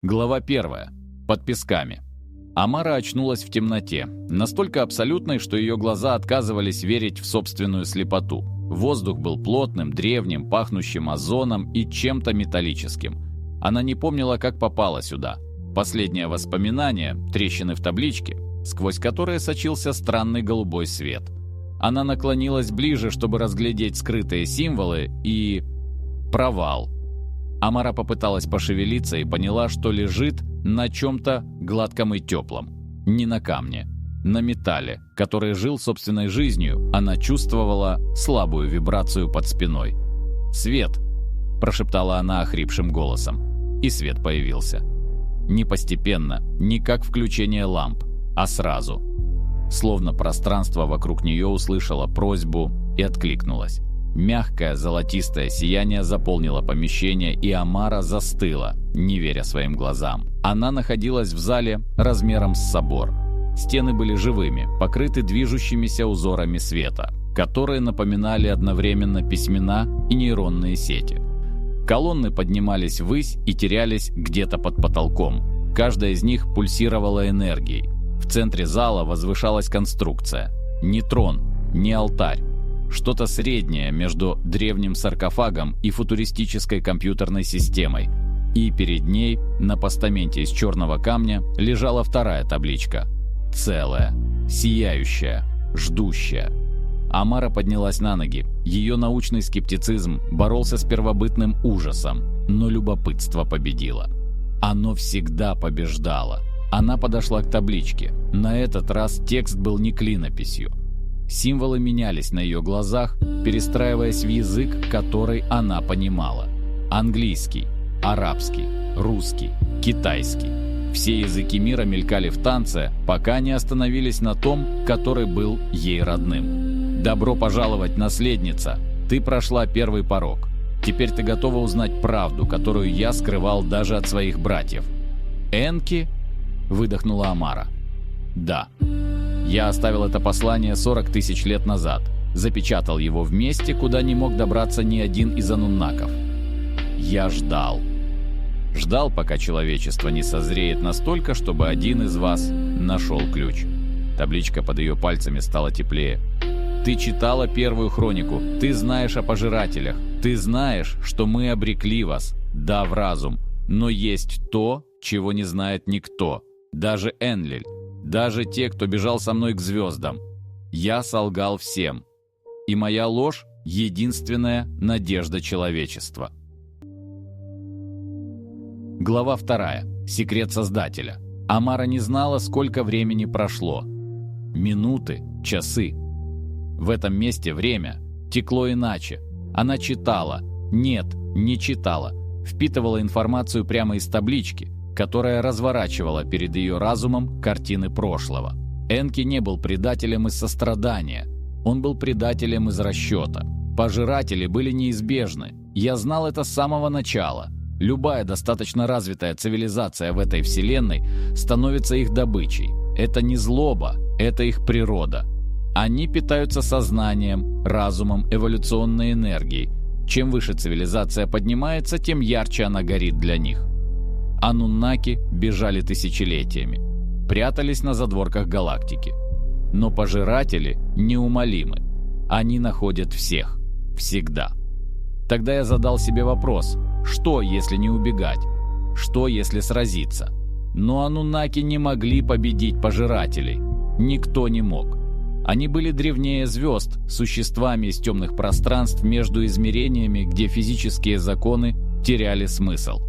Глава 1. Под песками. Амара очнулась в темноте, настолько абсолютной, что ее глаза отказывались верить в собственную слепоту. Воздух был плотным, древним, пахнущим озоном и чем-то металлическим. Она не помнила, как попала сюда. Последнее воспоминание – трещины в табличке, сквозь которые сочился странный голубой свет. Она наклонилась ближе, чтобы разглядеть скрытые символы, и... провал. Амара попыталась пошевелиться и поняла, что лежит на чем-то гладком и теплом. Не на камне. На металле, который жил собственной жизнью, она чувствовала слабую вибрацию под спиной. «Свет!» – прошептала она охрипшим голосом. И свет появился. Не постепенно, не как включение ламп, а сразу. Словно пространство вокруг нее услышало просьбу и откликнулось. Мягкое золотистое сияние заполнило помещение, и Амара застыла, не веря своим глазам. Она находилась в зале размером с собор. Стены были живыми, покрыты движущимися узорами света, которые напоминали одновременно письмена и нейронные сети. Колонны поднимались ввысь и терялись где-то под потолком. Каждая из них пульсировала энергией. В центре зала возвышалась конструкция. Не трон, не алтарь. Что-то среднее между древним саркофагом и футуристической компьютерной системой. И перед ней, на постаменте из черного камня, лежала вторая табличка. Целая, сияющая, ждущая. Амара поднялась на ноги. Ее научный скептицизм боролся с первобытным ужасом, но любопытство победило. Оно всегда побеждало. Она подошла к табличке. На этот раз текст был не клинописью. Символы менялись на ее глазах, перестраиваясь в язык, который она понимала. Английский, арабский, русский, китайский. Все языки мира мелькали в танце, пока не остановились на том, который был ей родным. «Добро пожаловать, наследница! Ты прошла первый порог. Теперь ты готова узнать правду, которую я скрывал даже от своих братьев». «Энки?» – выдохнула Амара. «Да. Я оставил это послание 40 тысяч лет назад, запечатал его в месте, куда не мог добраться ни один из ануннаков. Я ждал. Ждал, пока человечество не созреет настолько, чтобы один из вас нашел ключ». Табличка под ее пальцами стала теплее. «Ты читала первую хронику, ты знаешь о пожирателях, ты знаешь, что мы обрекли вас, да, в разум, но есть то, чего не знает никто, даже Энлиль. Даже те, кто бежал со мной к звездам. Я солгал всем. И моя ложь — единственная надежда человечества». Глава 2. Секрет Создателя. Амара не знала, сколько времени прошло. Минуты, часы. В этом месте время текло иначе. Она читала. Нет, не читала. Впитывала информацию прямо из таблички, которая разворачивала перед ее разумом картины прошлого. Энки не был предателем из сострадания. Он был предателем из расчета. Пожиратели были неизбежны. Я знал это с самого начала. Любая достаточно развитая цивилизация в этой вселенной становится их добычей. Это не злоба, это их природа. Они питаются сознанием, разумом, эволюционной энергией. Чем выше цивилизация поднимается, тем ярче она горит для них. Ануннаки бежали тысячелетиями, прятались на задворках галактики. Но пожиратели неумолимы. Они находят всех. Всегда. Тогда я задал себе вопрос: что, если не убегать? Что, если сразиться? Но ануннаки не могли победить пожирателей. Никто не мог. Они были древнее звезд, существами из темных пространств между измерениями, где физические законы теряли смысл.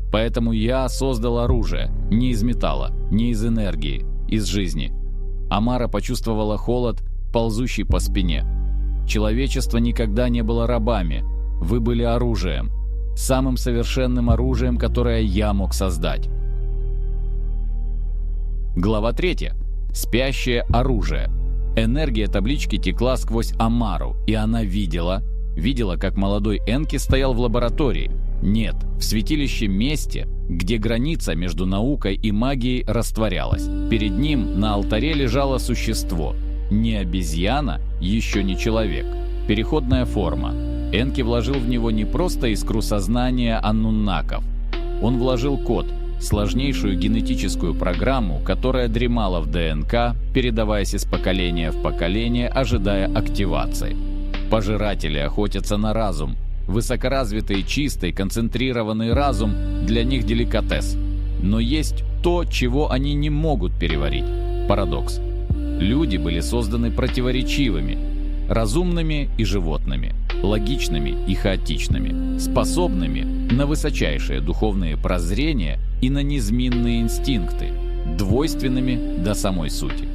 Поэтому я создал оружие, не из металла, не из энергии, из жизни. Амара почувствовала холод, ползущий по спине. Человечество никогда не было рабами. Вы были оружием. Самым совершенным оружием, которое я мог создать. Глава 3. Спящее оружие. Энергия таблички текла сквозь Амару, и она видела, как молодой Энки стоял в лаборатории. Нет, в святилище месте, где граница между наукой и магией растворялась. Перед ним на алтаре лежало существо. Не обезьяна, еще не человек. Переходная форма. Энки вложил в него не просто искру сознания аннуннаков. Он вложил код, сложнейшую генетическую программу, которая дремала в ДНК, передаваясь из поколения в поколение, ожидая активации. Пожиратели охотятся на разум. Высокоразвитый, чистый, концентрированный разум для них деликатес. Но есть то, чего они не могут переварить. Парадокс. Люди были созданы противоречивыми, разумными и животными, логичными и хаотичными, способными на высочайшие духовные прозрения и на низменные инстинкты, двойственными до самой сути.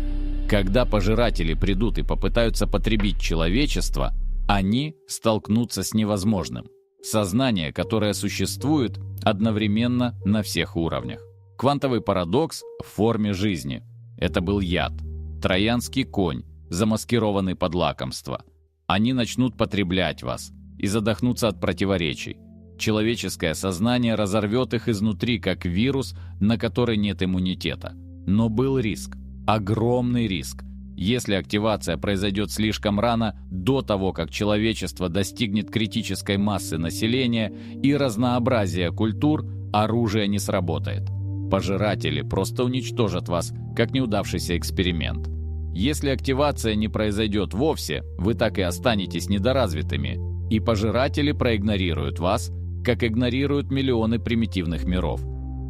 Когда пожиратели придут и попытаются потребить человечество, они столкнутся с невозможным. Сознание, которое существует одновременно на всех уровнях. Квантовый парадокс в форме жизни. Это был яд. Троянский конь, замаскированный под лакомство. Они начнут потреблять вас и задохнутся от противоречий. Человеческое сознание разорвет их изнутри, как вирус, на который нет иммунитета. Но был риск. Огромный риск. Если активация произойдет слишком рано, до того, как человечество достигнет критической массы населения и разнообразия культур, оружие не сработает. Пожиратели просто уничтожат вас, как неудавшийся эксперимент. Если активация не произойдет вовсе, вы так и останетесь недоразвитыми, и пожиратели проигнорируют вас, как игнорируют миллионы примитивных миров.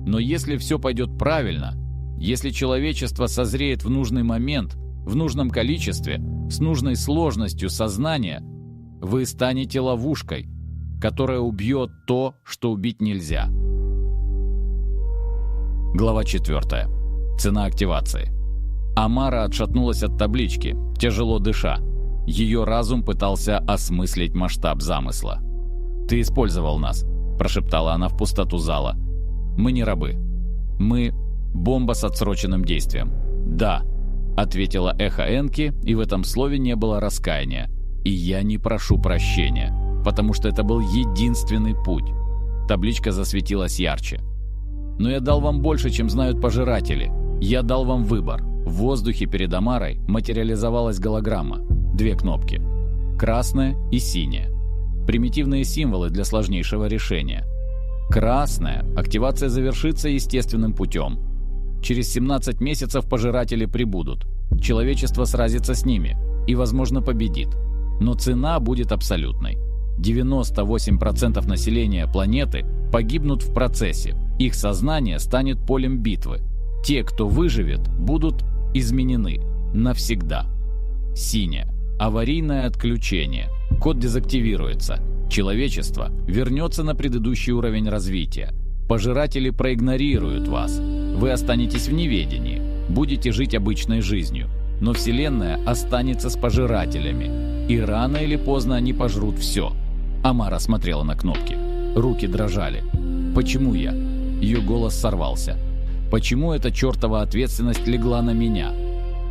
Но если все пойдет правильно, если человечество созреет в нужный момент, в нужном количестве, с нужной сложностью сознания, вы станете ловушкой, которая убьет то, что убить нельзя. Глава 4. Цена активации. Амара отшатнулась от таблички, тяжело дыша. Ее разум пытался осмыслить масштаб замысла. «Ты использовал нас», – прошептала она в пустоту зала. «Мы не рабы. Мы – бомба с отсроченным действием». «Да», – ответила эхо Энки, и в этом слове не было раскаяния. «И я не прошу прощения, потому что это был единственный путь». Табличка засветилась ярче. «Но я дал вам больше, чем знают пожиратели. Я дал вам выбор». В воздухе перед Амарой материализовалась голограмма. 2 кнопки. Красная и синяя. Примитивные символы для сложнейшего решения. Красная. Активация завершится естественным путем. Через 17 месяцев пожиратели прибудут. Человечество сразится с ними и, возможно, победит. Но цена будет абсолютной. 98% населения планеты погибнут в процессе. Их сознание станет полем битвы. Те, кто выживет, будут изменены навсегда. Синяя. Аварийное отключение. Код дезактивируется. Человечество вернется на предыдущий уровень развития. Пожиратели проигнорируют вас. Вы останетесь в неведении. Будете жить обычной жизнью. Но Вселенная останется с пожирателями. И рано или поздно они пожрут все. Амара смотрела на кнопки. Руки дрожали. «Почему я?» Ее голос сорвался. «Почему эта чертова ответственность легла на меня?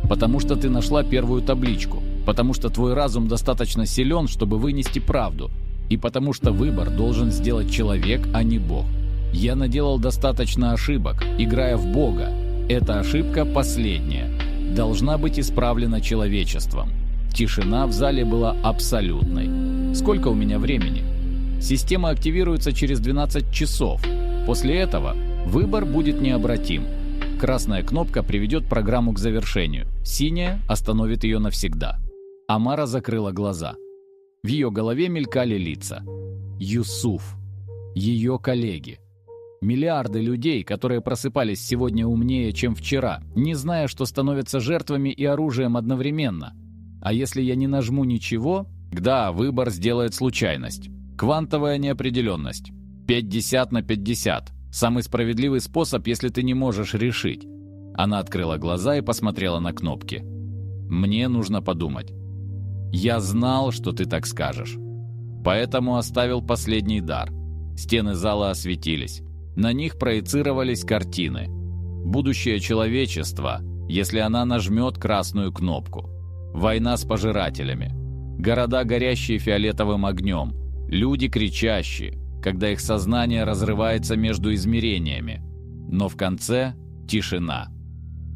Потому что ты нашла первую табличку. Потому что твой разум достаточно силен, чтобы вынести правду. И потому что выбор должен сделать человек, а не Бог. Я наделал достаточно ошибок, играя в Бога. Эта ошибка последняя. Должна быть исправлена человечеством». Тишина в зале была абсолютной. «Сколько у меня времени?» «Система активируется через 12 часов. После этого выбор будет необратим. Красная кнопка приведет программу к завершению. Синяя остановит ее навсегда». Амара закрыла глаза. В ее голове мелькали лица. Юсуф. Ее коллеги. Миллиарды людей, которые просыпались сегодня умнее, чем вчера, не зная, что становятся жертвами и оружием одновременно. А если я не нажму ничего? Да, выбор сделает случайность. Квантовая неопределенность. 50 на 50. Самый справедливый способ, если ты не можешь решить. Она открыла глаза и посмотрела на кнопки. «Мне нужно подумать. Я знал, что ты так скажешь. Поэтому оставил последний дар». Стены зала осветились. На них проецировались картины. Будущее человечества, если она нажмет красную кнопку. Война с пожирателями. Города, горящие фиолетовым огнем. Люди, кричащие, когда их сознание разрывается между измерениями. Но в конце тишина.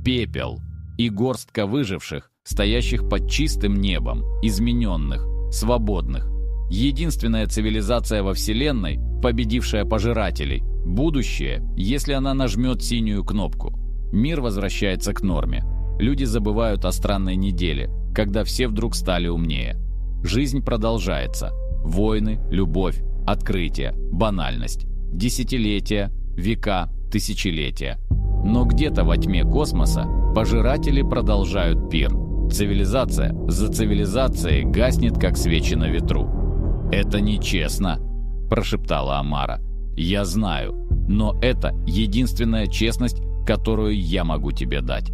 Пепел и горстка выживших, стоящих под чистым небом, измененных, свободных. Единственная цивилизация во Вселенной, победившая пожирателей, Будущее, если она нажмет синюю кнопку. Мир возвращается к норме. Люди забывают о странной неделе, когда все вдруг стали умнее. Жизнь продолжается. Войны, любовь, открытия, банальность. Десятилетия, века, тысячелетия. Но где-то во тьме космоса пожиратели продолжают пир. Цивилизация за цивилизацией гаснет, как свечи на ветру. «Это нечестно», – прошептала Амара. «Я знаю, но это единственная честность, которую я могу тебе дать».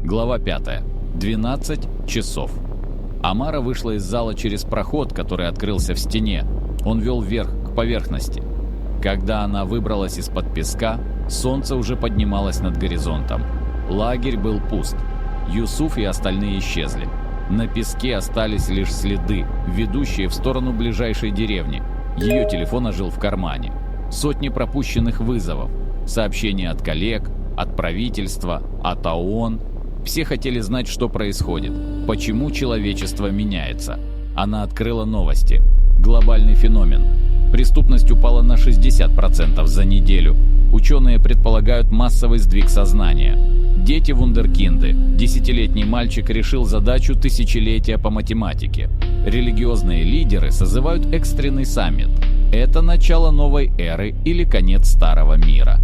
Глава 5. 12 часов. Амара вышла из зала через проход, который открылся в стене. Он вел вверх, к поверхности. Когда она выбралась из-под песка, солнце уже поднималось над горизонтом. Лагерь был пуст. Юсуф и остальные исчезли. На песке остались лишь следы, ведущие в сторону ближайшей деревни. Ее телефон ожил в кармане. Сотни пропущенных вызовов. Сообщения от коллег, от правительства, от ООН. Все хотели знать, что происходит, почему человечество меняется. Она открыла новости. Глобальный феномен. Преступность упала на 60% за неделю. Ученые предполагают массовый сдвиг сознания. Дети-вундеркинды. 10-летний мальчик решил задачу тысячелетия по математике. Религиозные лидеры созывают экстренный саммит. Это начало новой эры или конец старого мира.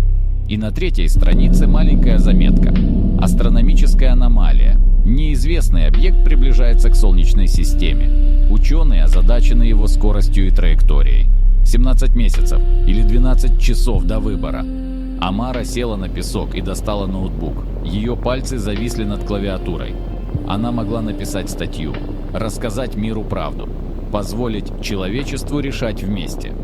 И на 3-й странице маленькая заметка. Астрономическая аномалия. Неизвестный объект приближается к Солнечной системе. Ученые озадачены его скоростью и траекторией. 17 месяцев или 12 часов до выбора. Амара села на песок и достала ноутбук. Ее пальцы зависли над клавиатурой. Она могла написать статью, рассказать миру правду, позволить человечеству решать вместе.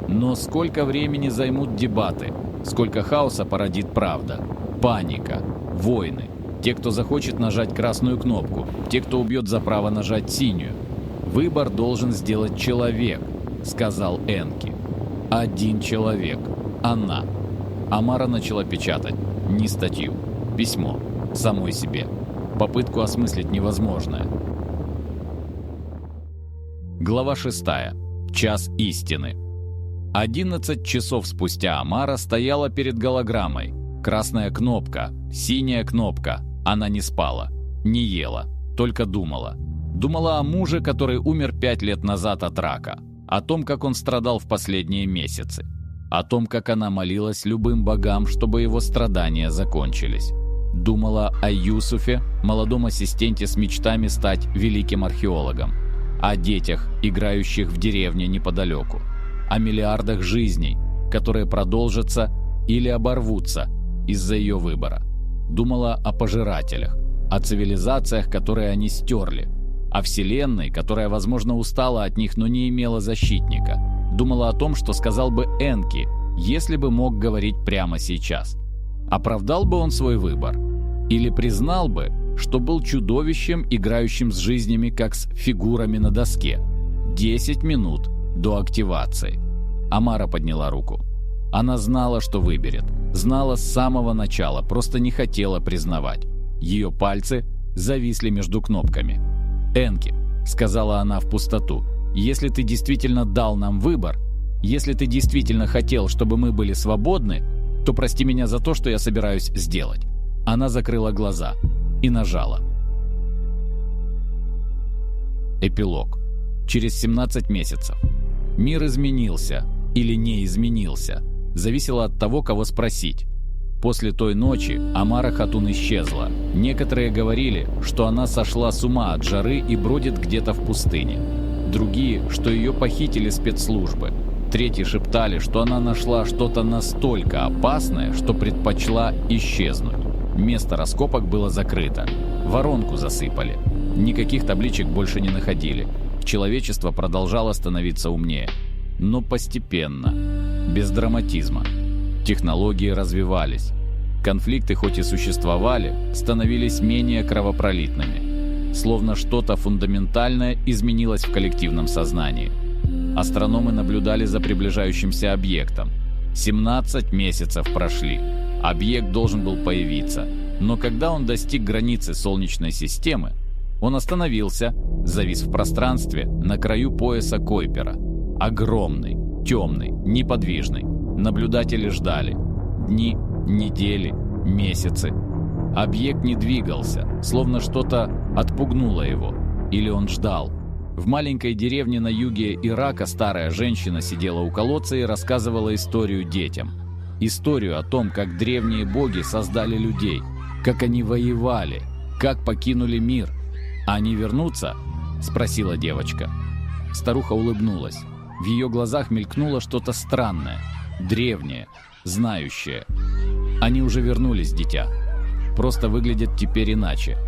Но сколько времени займут дебаты? Сколько хаоса породит правда? Паника, войны. Те, кто захочет нажать красную кнопку, те, кто убьет за право нажать синюю. Выбор должен сделать человек, сказал Энки. Один человек. Она. Амара начала печатать. Не статью. Письмо. Самой себе. Попытку осмыслить невозможное. Глава 6. Час истины. 11 часов спустя Амара стояла перед голограммой. Красная кнопка, синяя кнопка. Она не спала, не ела, только думала. Думала о муже, который умер 5 лет назад от рака. О том, как он страдал в последние месяцы. О том, как она молилась любым богам, чтобы его страдания закончились. Думала о Юсуфе, молодом ассистенте с мечтами стать великим археологом. О детях, играющих в деревне неподалеку. О миллиардах жизней, которые продолжатся или оборвутся из-за ее выбора. Думала о пожирателях, о цивилизациях, которые они стерли, о Вселенной, которая, возможно, устала от них, но не имела защитника. Думала о том, что сказал бы Энки, если бы мог говорить прямо сейчас. Оправдал бы он свой выбор? Или признал бы, что был чудовищем, играющим с жизнями, как с фигурами на доске? 10 минут до активации. Амара подняла руку. Она знала, что выберет. Знала с самого начала, просто не хотела признавать. Ее пальцы зависли между кнопками. «Энки», — сказала она в пустоту, — «если ты действительно дал нам выбор, если ты действительно хотел, чтобы мы были свободны, то прости меня за то, что я собираюсь сделать». Она закрыла глаза и нажала. Эпилог. Через 17 месяцев. Мир изменился или не изменился. Зависело от того, кого спросить. После той ночи Амара Хатун исчезла. Некоторые говорили, что она сошла с ума от жары и бродит где-то в пустыне. Другие, что ее похитили спецслужбы. Третьи шептали, что она нашла что-то настолько опасное, что предпочла исчезнуть. Место раскопок было закрыто. Воронку засыпали. Никаких табличек больше не находили. Человечество продолжало становиться умнее. Но постепенно. Без драматизма. Технологии развивались. Конфликты, хоть и существовали, становились менее кровопролитными. Словно что-то фундаментальное изменилось в коллективном сознании. Астрономы наблюдали за приближающимся объектом. 17 месяцев прошли. Объект должен был появиться. Но когда он достиг границы Солнечной системы, он остановился, завис в пространстве на краю пояса Койпера. Огромный, Темный, неподвижный. Наблюдатели ждали. Дни, недели, месяцы. Объект не двигался, словно что-то отпугнуло его. Или он ждал. В маленькой деревне на юге Ирака старая женщина сидела у колодца и рассказывала историю детям. Историю о том, как древние боги создали людей, как они воевали, как покинули мир. «Они вернутся?» – спросила девочка. Старуха улыбнулась. В ее глазах мелькнуло что-то странное, древнее, знающее. «Они уже вернулись, дитя. Просто выглядят теперь иначе.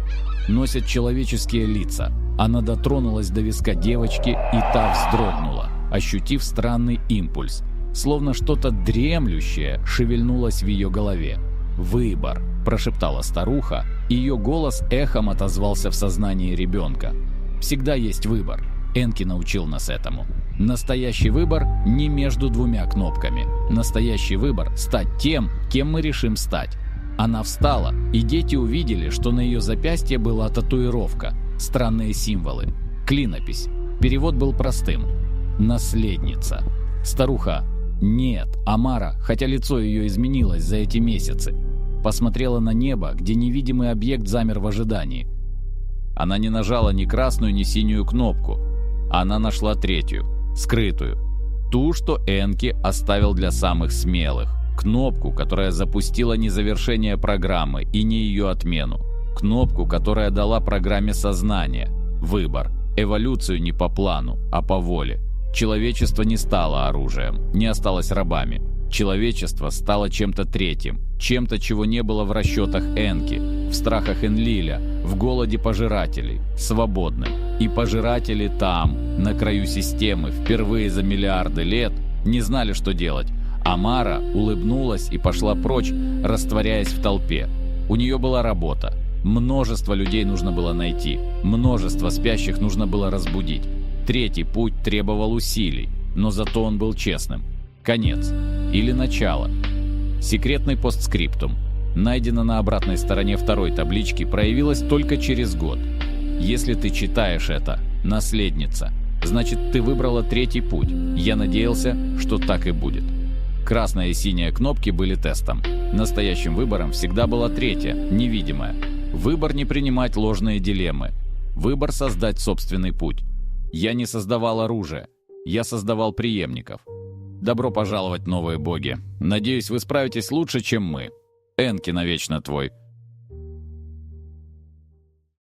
Носят человеческие лица». Она дотронулась до виска девочки, и та вздрогнула, ощутив странный импульс. Словно что-то дремлющее шевельнулось в ее голове. «Выбор», – прошептала старуха, и ее голос эхом отозвался в сознании ребенка. «Всегда есть выбор. Энки научил нас этому. Настоящий выбор не между двумя кнопками. Настоящий выбор – стать тем, кем мы решим стать». Она встала, и дети увидели, что на ее запястье была татуировка. Странные символы. Клинопись. Перевод был простым. «Наследница». Старуха, нет, Амара, хотя лицо ее изменилось за эти месяцы, посмотрела на небо, где невидимый объект замер в ожидании. Она не нажала ни красную, ни синюю кнопку. Она нашла третью, скрытую. Ту, что Энки оставил для самых смелых. Кнопку, которая запустила не завершение программы и не ее отмену. Кнопку, которая дала программе сознание, выбор, эволюцию не по плану, а по воле. Человечество не стало оружием, не осталось рабами. Человечество стало чем-то третьим, чем-то, чего не было в расчетах Энки, в страхах Энлиля, в голоде пожирателей, свободным. И пожиратели там, на краю системы, впервые за миллиарды лет, не знали, что делать. Амара улыбнулась и пошла прочь, растворяясь в толпе. У нее была работа. Множество людей нужно было найти, множество спящих нужно было разбудить. Третий путь требовал усилий, но зато он был честным. Конец. Или начало. Секретный постскриптум. Найдено на обратной стороне второй таблички, проявилось только через год. Если ты читаешь это, наследница, значит, ты выбрала третий путь. Я надеялся, что так и будет. Красная и синяя кнопки были тестом. Настоящим выбором всегда была третья, невидимая. Выбор не принимать ложные дилеммы. Выбор создать собственный путь. Я не создавал оружие. Я создавал преемников. Добро пожаловать, новые боги. Надеюсь, вы справитесь лучше, чем мы. Энки навечно твой.